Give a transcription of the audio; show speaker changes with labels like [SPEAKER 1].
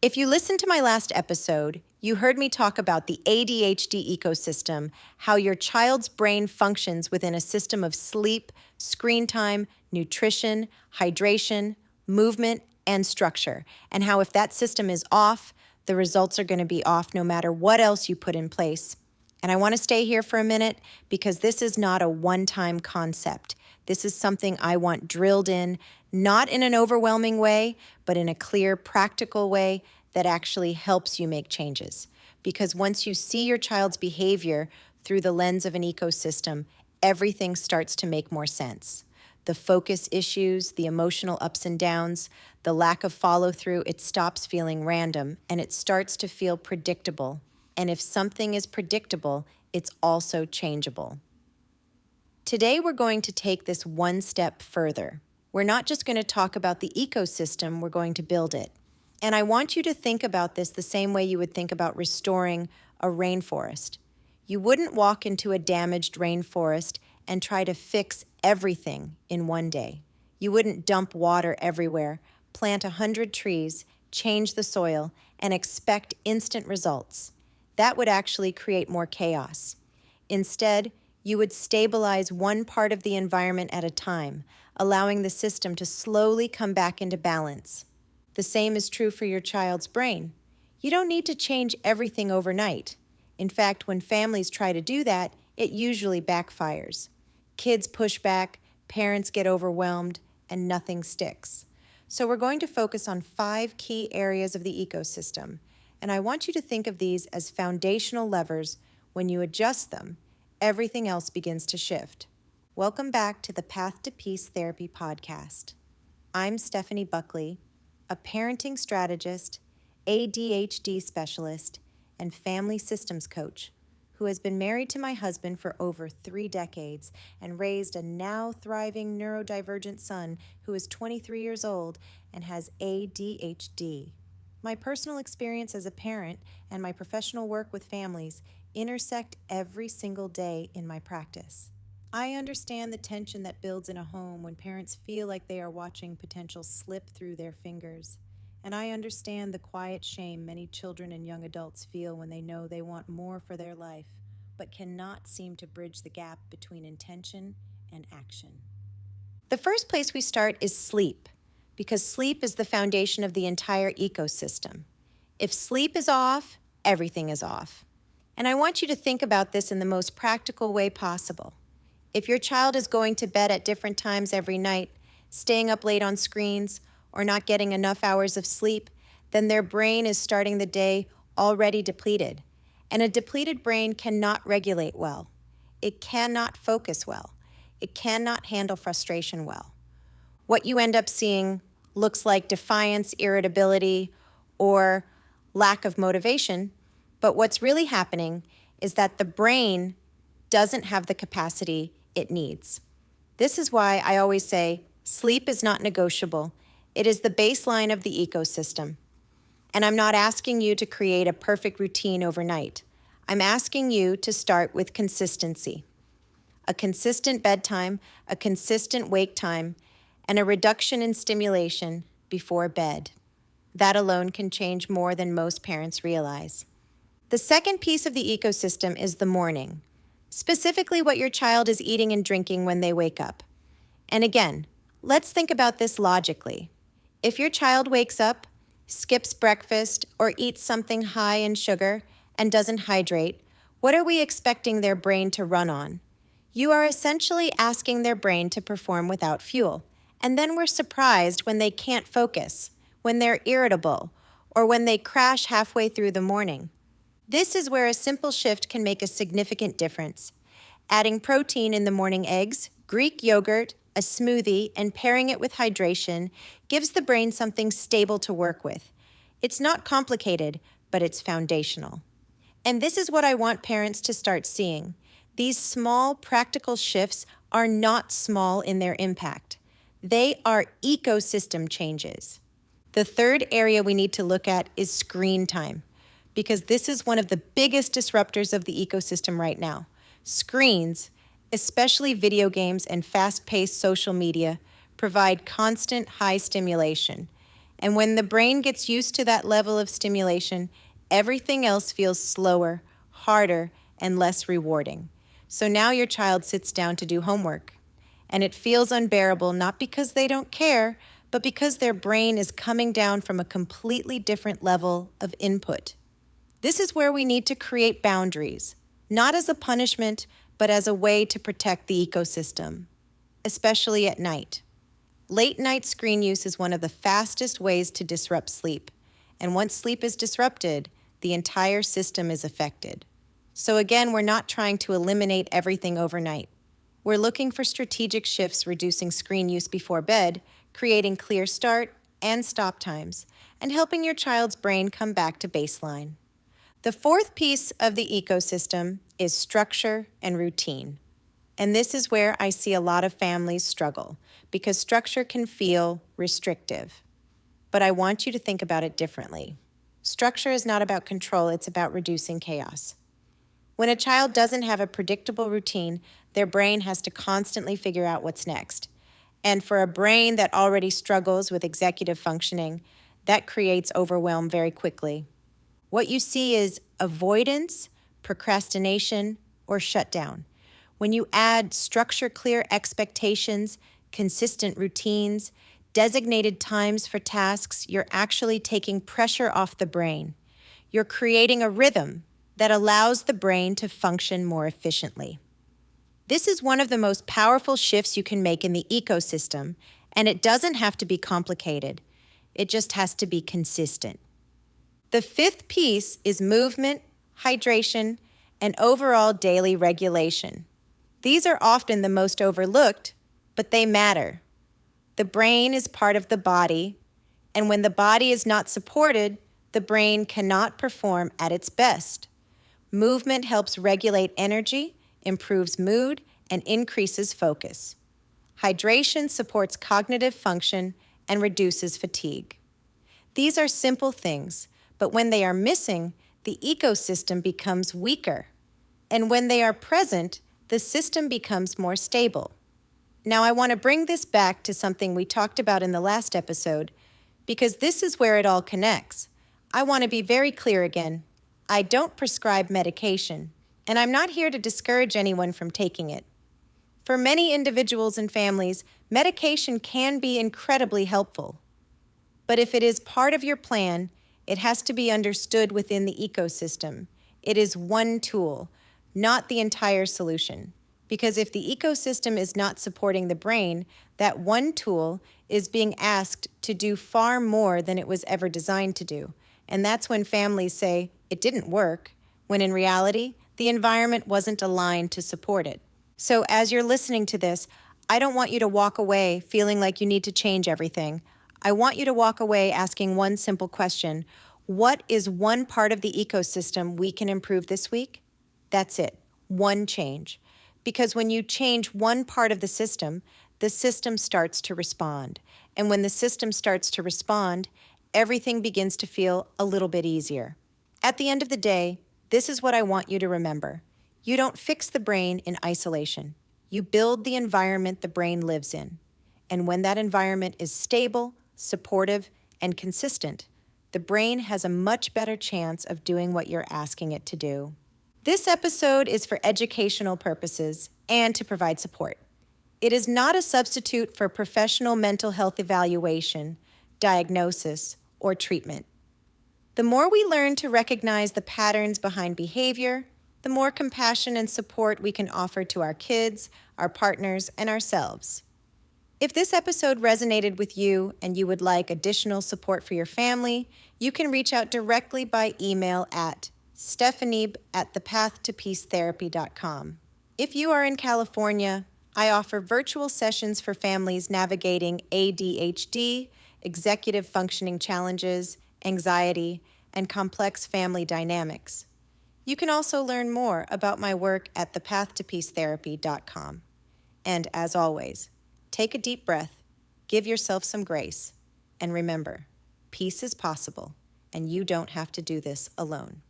[SPEAKER 1] If you listened to my last episode, you heard me talk about the ADHD ecosystem, how your child's brain functions within a system of sleep, screen time, nutrition, hydration, movement, and structure, and how if that system is off, the results are going to be off no matter what else you put in place. And I want to stay here for a minute because this is not a one-time concept. This is something I want drilled in, not in an overwhelming way, but in a clear, practical way that actually helps you make changes. Because once you see your child's behavior through the lens of an ecosystem, everything starts to make more sense. The focus issues, the emotional ups and downs, the lack of follow-through, it stops feeling random and it starts to feel predictable. And if something is predictable, it's also changeable. Today, we're going to take this one step further. We're not just going to talk about the ecosystem, we're going to build it. And I want you to think about this the same way you would think about restoring a rainforest. You wouldn't walk into a damaged rainforest and try to fix everything in one day. You wouldn't dump water everywhere, plant 100 trees, change the soil, and expect instant results. That would actually create more chaos. Instead, you would stabilize one part of the environment at a time, allowing the system to slowly come back into balance. The same is true for your child's brain. You don't need to change everything overnight. In fact, when families try to do that, it usually backfires. Kids push back, parents get overwhelmed, and nothing sticks. So we're going to focus on 5 key areas of the ecosystem, and I want you to think of these as foundational levers. When you adjust them, everything else begins to shift. Welcome back to the Path to Peace Therapy podcast. I'm Stephanie Buckley, a parenting strategist, ADHD specialist, and family systems coach who has been married to my husband for over 3 decades and raised a now thriving neurodivergent son who is 23 years old and has ADHD. My personal experience as a parent and my professional work with families intersect every single day in my practice. I understand the tension that builds in a home when parents feel like they are watching potential slip through their fingers. And I understand the quiet shame many children and young adults feel when they know they want more for their life, but cannot seem to bridge the gap between intention and action. The first place we start is sleep, because sleep is the foundation of the entire ecosystem. If sleep is off, everything is off. And I want you to think about this in the most practical way possible. If your child is going to bed at different times every night, staying up late on screens, or not getting enough hours of sleep, then their brain is starting the day already depleted. And a depleted brain cannot regulate well. It cannot focus well. It cannot handle frustration well. What you end up seeing looks like defiance, irritability, or lack of motivation, but what's really happening is that the brain doesn't have the capacity it needs. This is why I always say sleep is not negotiable. It is the baseline of the ecosystem. And I'm not asking you to create a perfect routine overnight. I'm asking you to start with consistency. A consistent bedtime, a consistent wake time, and a reduction in stimulation before bed. That alone can change more than most parents realize. The second piece of the ecosystem is the morning, specifically what your child is eating and drinking when they wake up. And again, let's think about this logically. If your child wakes up, skips breakfast, or eats something high in sugar and doesn't hydrate, what are we expecting their brain to run on? You are essentially asking their brain to perform without fuel. And then we're surprised when they can't focus, when they're irritable, or when they crash halfway through the morning. This is where a simple shift can make a significant difference. Adding protein in the morning eggs, Greek yogurt, a smoothie, and pairing it with hydration gives the brain something stable to work with. It's not complicated, but it's foundational. And this is what I want parents to start seeing. These small, practical shifts are not small in their impact. They are ecosystem changes. The third area we need to look at is screen time, because this is one of the biggest disruptors of the ecosystem right now. Screens, especially video games and fast-paced social media, provide constant high stimulation. And when the brain gets used to that level of stimulation, everything else feels slower, harder, and less rewarding. So now your child sits down to do homework, and it feels unbearable not because they don't care, but because their brain is coming down from a completely different level of input. This is where we need to create boundaries, not as a punishment, but as a way to protect the ecosystem, especially at night. Late night screen use is one of the fastest ways to disrupt sleep, and once sleep is disrupted, the entire system is affected. So again, we're not trying to eliminate everything overnight. We're looking for strategic shifts reducing screen use before bed, creating clear start and stop times, and helping your child's brain come back to baseline. The fourth piece of the ecosystem is structure and routine. And this is where I see a lot of families struggle because structure can feel restrictive. But I want you to think about it differently. Structure is not about control, it's about reducing chaos. When a child doesn't have a predictable routine, their brain has to constantly figure out what's next. And for a brain that already struggles with executive functioning, that creates overwhelm very quickly. What you see is avoidance, procrastination, or shutdown. When you add structure, clear expectations, consistent routines, designated times for tasks, you're actually taking pressure off the brain. You're creating a rhythm that allows the brain to function more efficiently. This is one of the most powerful shifts you can make in the ecosystem, and it doesn't have to be complicated. It just has to be consistent. The fifth piece is movement, hydration, and overall daily regulation. These are often the most overlooked, but they matter. The brain is part of the body, and when the body is not supported, the brain cannot perform at its best. Movement helps regulate energy, improves mood, and increases focus. Hydration supports cognitive function and reduces fatigue. These are simple things, but when they are missing, the ecosystem becomes weaker. And when they are present, the system becomes more stable. Now, I want to bring this back to something we talked about in the last episode, because this is where it all connects. I want to be very clear again. I don't prescribe medication, and I'm not here to discourage anyone from taking it. For many individuals and families, medication can be incredibly helpful. But if it is part of your plan, it has to be understood within the ecosystem. It is one tool, not the entire solution. Because if the ecosystem is not supporting the brain, that one tool is being asked to do far more than it was ever designed to do. And that's when families say, it didn't work, when in reality, the environment wasn't aligned to support it. So as you're listening to this, I don't want you to walk away feeling like you need to change everything. I want you to walk away asking one simple question. What is one part of the ecosystem we can improve this week? That's it, one change. Because when you change one part of the system starts to respond. And when the system starts to respond, everything begins to feel a little bit easier. At the end of the day, this is what I want you to remember. You don't fix the brain in isolation. You build the environment the brain lives in. And when that environment is stable, supportive, and consistent, the brain has a much better chance of doing what you're asking it to do. This episode is for educational purposes and to provide support. It is not a substitute for professional mental health evaluation, diagnosis, or treatment. The more we learn to recognize the patterns behind behavior, the more compassion and support we can offer to our kids, our partners, and ourselves. If this episode resonated with you and you would like additional support for your family, you can reach out directly by email at stephanie@thepathtoppeacetherapy.com. If you are in California, I offer virtual sessions for families navigating ADHD, executive functioning challenges, anxiety, and complex family dynamics. You can also learn more about my work at thepathtoppeacetherapy.com. And as always, take a deep breath, give yourself some grace, and remember, peace is possible, and you don't have to do this alone.